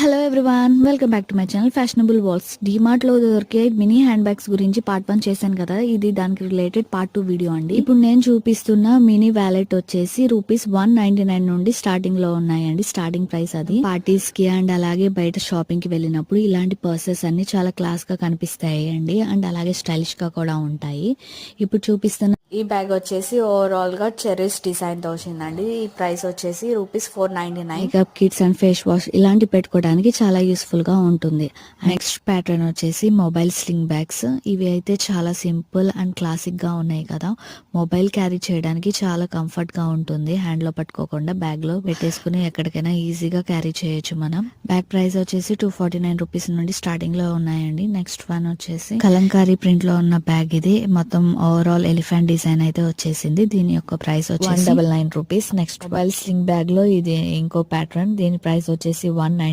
Hello everyone, welcome back to my channel Fashionable Walls. DMart లో దొరికే mini hand bags గురించి part 1 చేశాను కదా, ఇది దానికి రిలేటెడ్ పార్ట్ 2 వీడియో అండి. ఇప్పుడు నేను చూపిస్తున్న మినీ వ్యాలెట్ వచ్చేసి ₹199 నుండి స్టార్టింగ్ లో ఉన్నాయండి. స్టార్టింగ్ ప్రైస్ అది. పార్టీస్ కి అండ్ అలాగే బయట షాపింగ్ కి వెళ్ళినప్పుడు ఇలాంటి పర్సెస్ అన్ని చాలా క్లాస్ గా కనిపిస్తాయి అండి, అండ్ అలాగే స్టైలిష్ గా కూడా ఉంటాయి. ఇప్పుడు చూపిస్తున్న ఈ బ్యాగ్ వచ్చేసి ఓవరాల్ గా చెరీస్ డిజైన్ తో వచ్చిందండి. ఈ ప్రైస్ వచ్చేసి ₹499. Makeup kits and face wash ఇలాంటి పెట్టుకోవడానికి చాలా యూస్ఫుల్ గా ఉంటుంది. నెక్స్ట్ ప్యాటర్న్ వచ్చేసి మొబైల్ స్లింగ్ బ్యాగ్స్. ఇవి అయితే చాలా సింపుల్ అండ్ క్లాసిక్ గా ఉన్నాయి కదా, మొబైల్ క్యారీ చేయడానికి చాలా కంఫర్ట్ గా ఉంటుంది. హ్యాండ్ లో పట్టుకోకుండా బ్యాగ్ లో పెట్టేసుకుని ఎక్కడికైనా ఈజీగా క్యారీ చేయొచ్చు మనం. బ్యాగ్ ప్రైస్ వచ్చేసి ₹249 నుండి స్టార్టింగ్ లో ఉన్నాయండి. నెక్స్ట్ వన్ వచ్చేసి కలంకారీ ప్రింట్ లో ఉన్న బ్యాగ్. ఇది మొత్తం ఓవరాల్ ఎలిఫెంట్ డిజైన్ అయితే వచ్చేసింది. దీని యొక్క ప్రైస్ వచ్చేసి ₹199. నెక్స్ట్ మొబైల్ స్లింగ్ బ్యాగ్ లో ఇది ఇంకో ప్యాటర్న్. దీని ప్రైస్ వచ్చేసి ₹199.